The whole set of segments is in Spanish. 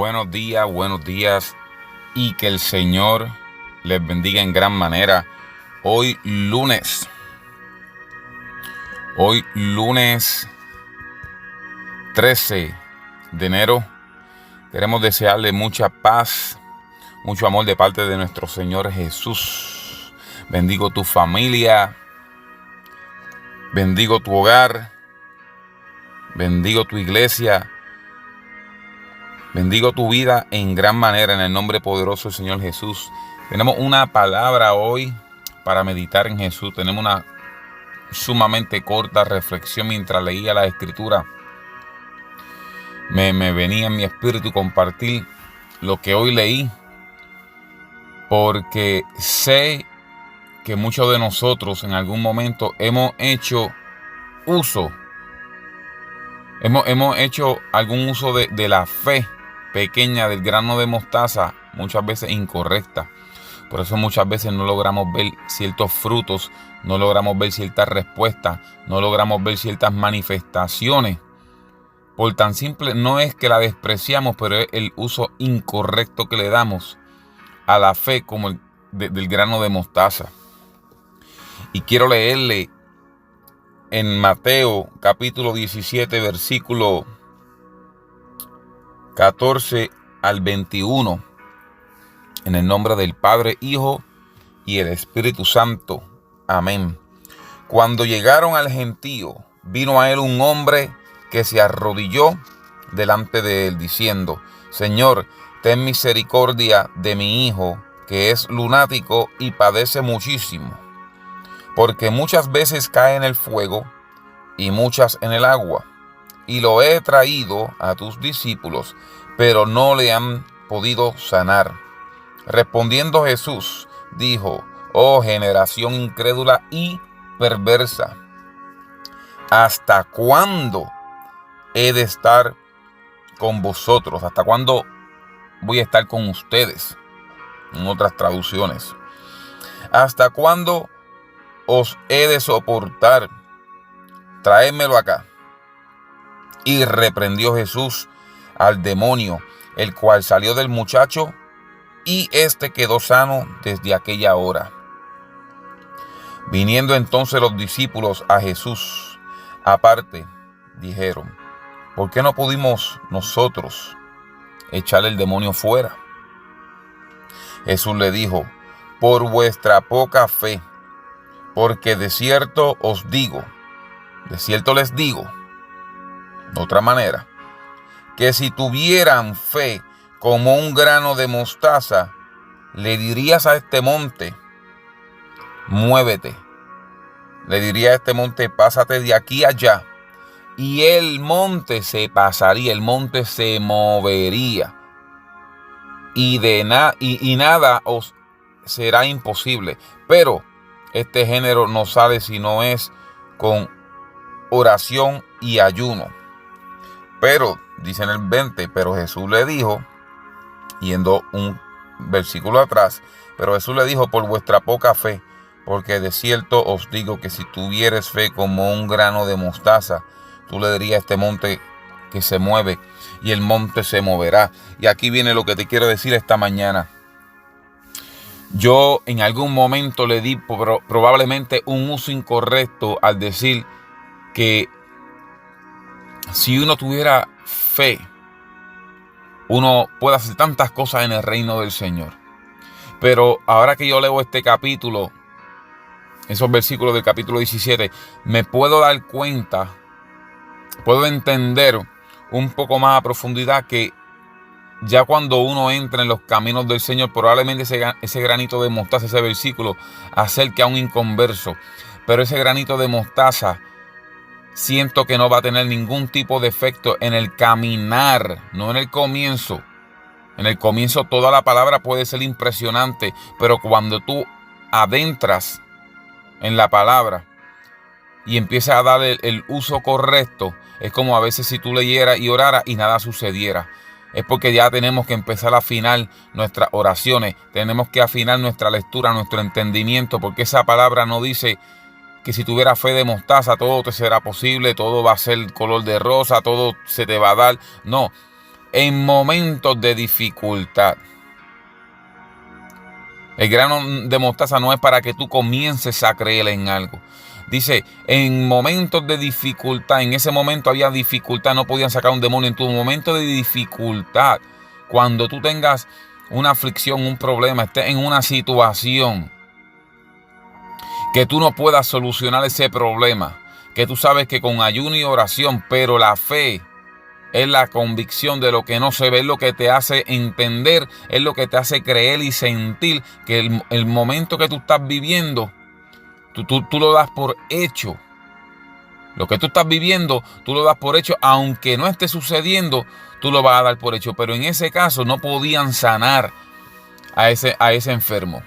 Buenos días y que el Señor les bendiga en gran manera. Hoy lunes 13 de enero, queremos desearle mucha paz, mucho amor de parte de nuestro Señor Jesús. Bendigo tu familia, bendigo tu hogar, bendigo tu iglesia, bendigo tu vida en gran manera en el nombre poderoso del Señor Jesús. Tenemos una palabra hoy para meditar en Jesús. Tenemos una sumamente corta reflexión mientras leía la Escritura. Me venía en mi espíritu compartir lo que hoy leí, porque sé que muchos de nosotros en algún momento hemos hecho algún uso de la fe pequeña del grano de mostaza, muchas veces incorrecta. Por eso muchas veces no logramos ver ciertos frutos, no logramos ver ciertas respuestas, no logramos ver ciertas manifestaciones. Por tan simple, no es que la despreciamos, pero es el uso incorrecto que le damos a la fe como del grano de mostaza. Y quiero leerle en Mateo capítulo 17, versículo 14 al 21, en el nombre del Padre, Hijo y el Espíritu Santo. Amén. Cuando llegaron al gentío, vino a él un hombre que se arrodilló delante de él, diciendo: Señor, ten misericordia de mi hijo, que es lunático y padece muchísimo, porque muchas veces cae en el fuego y muchas en el agua. Y lo he traído a tus discípulos, pero no le han podido sanar. Respondiendo Jesús, dijo: Oh generación incrédula y perversa, ¿hasta cuándo he de estar con vosotros? ¿Hasta cuándo voy a estar con ustedes? En otras traducciones, ¿hasta cuándo os he de soportar? Traédmelo acá. Y reprendió Jesús al demonio, el cual salió del muchacho, y éste quedó sano desde aquella hora. Viniendo entonces los discípulos a Jesús aparte, dijeron: ¿por qué no pudimos nosotros echar el demonio fuera? Jesús le dijo: por vuestra poca fe, porque de cierto les digo, de otra manera, que si tuvieran fe como un grano de mostaza, le dirías a este monte: muévete. Le diría a este monte: pásate de aquí a allá. Y el monte se pasaría, el monte se movería. Y nada os será imposible. Pero este género no sale si no es con oración y ayuno. Pero, dice en el 20, pero Jesús le dijo, yendo un versículo atrás, pero Jesús le dijo: por vuestra poca fe, porque de cierto os digo que si tuvieres fe como un grano de mostaza, tú le dirías a este monte que se mueve, y el monte se moverá. Y aquí viene lo que te quiero decir esta mañana. Yo en algún momento le di probablemente un uso incorrecto al decir que si uno tuviera fe, uno puede hacer tantas cosas en el reino del Señor. Pero ahora que yo leo este capítulo, esos versículos del capítulo 17, me puedo dar cuenta, puedo entender un poco más a profundidad que ya cuando uno entra en los caminos del Señor, probablemente ese granito de mostaza, ese versículo, acerque a un inconverso. Pero ese granito de mostaza, siento que no va a tener ningún tipo de efecto en el caminar, no en el comienzo. En el comienzo toda la palabra puede ser impresionante, pero cuando tú adentras en la palabra y empiezas a darle el uso correcto, es como a veces si tú leyeras y oraras y nada sucediera. Es porque ya tenemos que empezar a afinar nuestras oraciones, tenemos que afinar nuestra lectura, nuestro entendimiento, porque esa palabra no dice que si tuviera fe de mostaza todo te será posible, todo va a ser color de rosa, todo se te va a dar. No, en momentos de dificultad. El grano de mostaza no es para que tú comiences a creer en algo. Dice, en momentos de dificultad, en ese momento había dificultad, no podían sacar un demonio. En tu momento de dificultad, cuando tú tengas una aflicción, un problema, estés en una situación que tú no puedas solucionar ese problema, que tú sabes que con ayuno y oración, pero la fe es la convicción de lo que no se ve, es lo que te hace entender, es lo que te hace creer y sentir que el momento que tú estás viviendo, tú lo das por hecho. Lo que tú estás viviendo, tú lo das por hecho, aunque no esté sucediendo, tú lo vas a dar por hecho. Pero en ese caso no podían sanar a ese enfermo,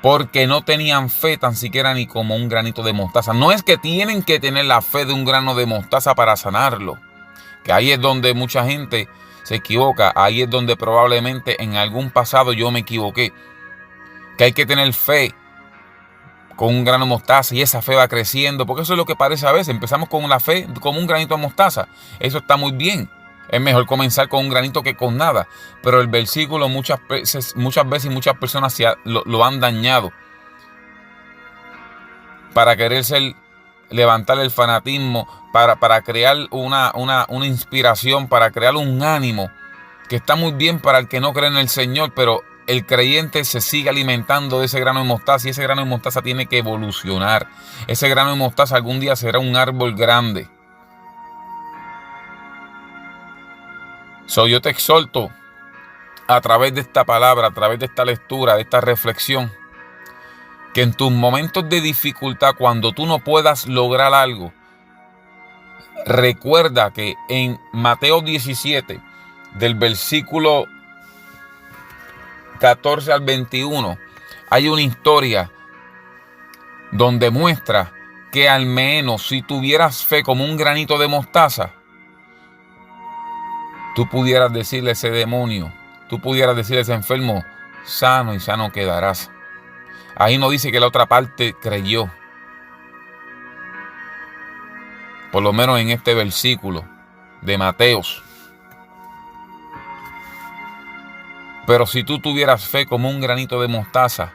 porque no tenían fe tan siquiera ni como un granito de mostaza. No es que tienen que tener la fe de un grano de mostaza para sanarlo, que ahí es donde mucha gente se equivoca. Ahí es donde probablemente en algún pasado yo me equivoqué, que hay que tener fe con un grano de mostaza y esa fe va creciendo, porque eso es lo que parece a veces. Empezamos con la fe como un granito de mostaza. Eso está muy bien. Es mejor comenzar con un granito que con nada. Pero el versículo muchas veces muchas personas lo han dañado para querer levantar el fanatismo, para crear una inspiración, para crear un ánimo, que está muy bien para el que no cree en el Señor, pero el creyente se sigue alimentando de ese grano de mostaza y ese grano de mostaza tiene que evolucionar. Ese grano de mostaza algún día será un árbol grande. Yo te exhorto a través de esta palabra, a través de esta lectura, de esta reflexión, que en tus momentos de dificultad, cuando tú no puedas lograr algo, recuerda que en Mateo 17, del versículo 14 al 21, hay una historia donde muestra que al menos si tuvieras fe como un granito de mostaza, tú pudieras decirle a ese demonio, tú pudieras decirle a ese enfermo, sano y sano quedarás. Ahí no dice que la otra parte creyó. Por lo menos en este versículo de Mateos. Pero si tú tuvieras fe como un granito de mostaza,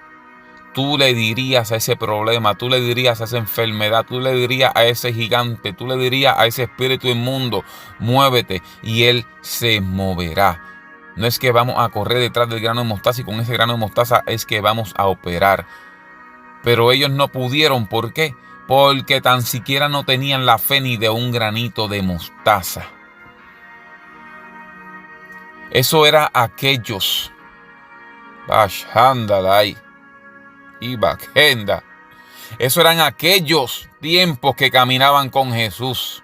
tú le dirías a ese problema, tú le dirías a esa enfermedad, tú le dirías a ese gigante, tú le dirías a ese espíritu inmundo, muévete, y él se moverá. No es que vamos a correr detrás del grano de mostaza y con ese grano de mostaza es que vamos a operar. Pero ellos no pudieron. ¿Por qué? Porque tan siquiera no tenían la fe ni de un granito de mostaza. Eso era aquellos. Eso eran aquellos tiempos que caminaban con Jesús.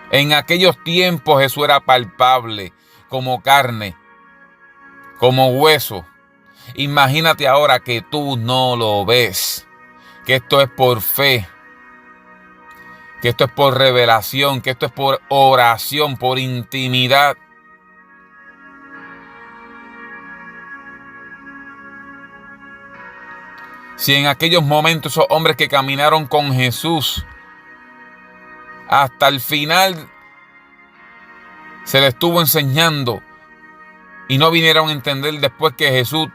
En aquellos tiempos Jesús era palpable, como carne, como hueso. Imagínate ahora que tú no lo ves, que esto es por fe, que esto es por revelación, que esto es por oración, por intimidad. Si en aquellos momentos esos hombres que caminaron con Jesús hasta el final se les estuvo enseñando y no vinieron a entender después que Jesús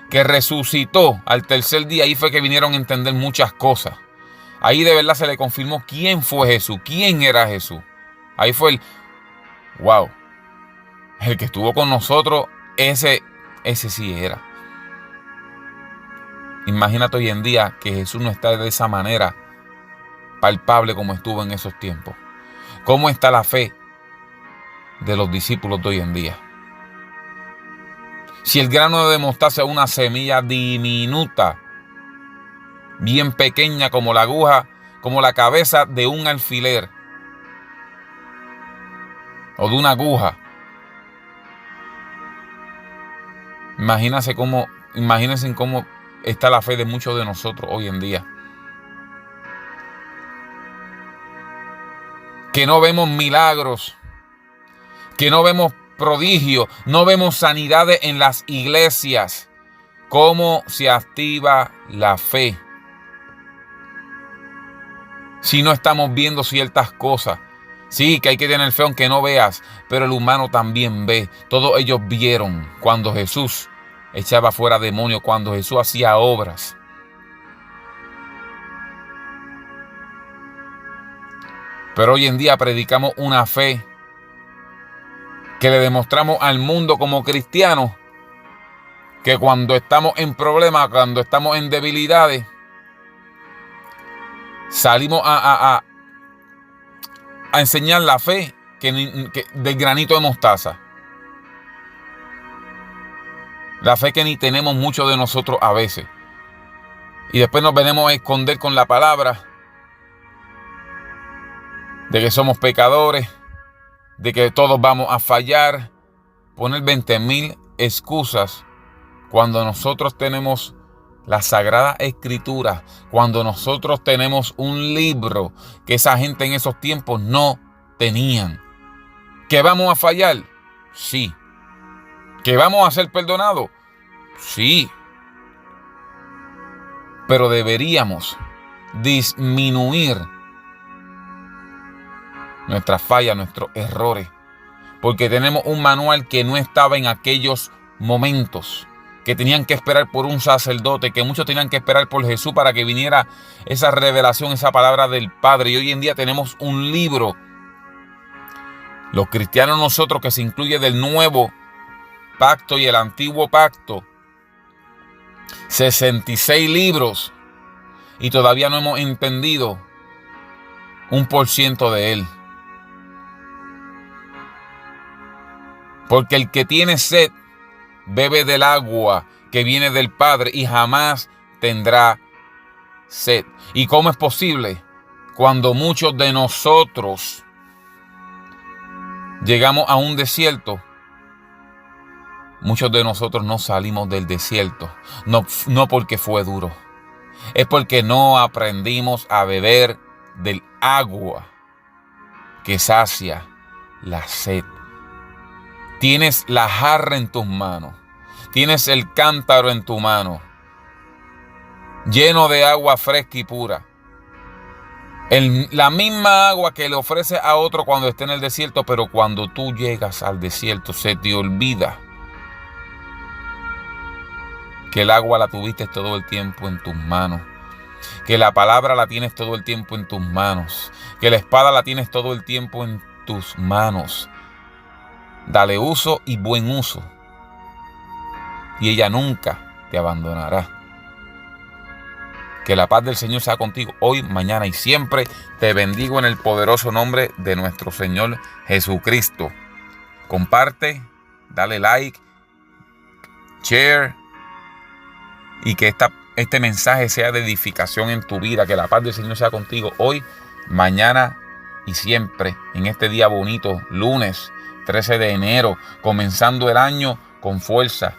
que resucitó al tercer día, ahí fue que vinieron a entender muchas cosas. Ahí de verdad se le confirmó quién fue Jesús, quién era Jesús. Ahí fue el que estuvo con nosotros, ese sí era. Imagínate hoy en día que Jesús no está de esa manera palpable como estuvo en esos tiempos. ¿Cómo está la fe de los discípulos de hoy en día? Si el grano de mostaza es una semilla diminuta, bien pequeña como la aguja, como la cabeza de un alfiler o de una aguja, imagínense cómo está la fe de muchos de nosotros hoy en día. Que no vemos milagros, que no vemos prodigios, no vemos sanidades en las iglesias. ¿Cómo se activa la fe? si no estamos viendo ciertas cosas. Sí, que hay que tener fe aunque no veas, pero el humano también ve. Todos ellos vieron cuando Jesús echaba fuera demonios, cuando Jesús hacía obras. Pero hoy en día predicamos una fe que le demostramos al mundo como cristianos que cuando estamos en problemas, cuando estamos en debilidades, salimos a enseñar la fe que del granito de mostaza. La fe que ni tenemos muchos de nosotros a veces. Y después nos venimos a esconder con la palabra de que somos pecadores, de que todos vamos a fallar, poner 20,000 excusas cuando nosotros tenemos la Sagrada Escritura, cuando nosotros tenemos un libro que esa gente en esos tiempos no tenían. ¿Que vamos a fallar? Sí. ¿Que vamos a ser perdonados? Sí. Pero deberíamos disminuir nuestras fallas, nuestros errores, porque tenemos un manual que no estaba en aquellos momentos, que tenían que esperar por un sacerdote, que muchos tenían que esperar por Jesús para que viniera esa revelación, esa palabra del Padre. Y hoy en día tenemos un libro, los cristianos nosotros, que se incluye del nuevo pacto y el antiguo pacto, 66 libros, y todavía no hemos entendido 1% de él. Porque el que tiene sed bebe del agua que viene del Padre y jamás tendrá sed. ¿Y cómo es posible? Cuando muchos de nosotros llegamos a un desierto, muchos de nosotros no salimos del desierto. No porque fue duro. Es porque no aprendimos a beber del agua que sacia la sed. Tienes la jarra en tus manos. Tienes el cántaro en tu mano, lleno de agua fresca y pura. La misma agua que le ofrece a otro cuando esté en el desierto, pero cuando tú llegas al desierto se te olvida que el agua la tuviste todo el tiempo en tus manos, que la palabra la tienes todo el tiempo en tus manos, que la espada la tienes todo el tiempo en tus manos. Dale uso y buen uso, y ella nunca te abandonará. Que la paz del Señor sea contigo hoy, mañana y siempre. Te bendigo en el poderoso nombre de nuestro Señor Jesucristo. Comparte, dale like, share, y que este mensaje sea de edificación en tu vida. Que la paz del Señor sea contigo hoy, mañana y siempre. En este día bonito, lunes 13 de enero, comenzando el año con fuerza,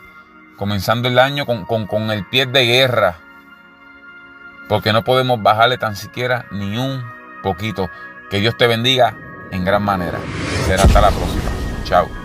comenzando el año con el pie de guerra, porque no podemos bajarle tan siquiera ni un poquito. Que Dios te bendiga en gran manera. Será hasta la próxima. Chao.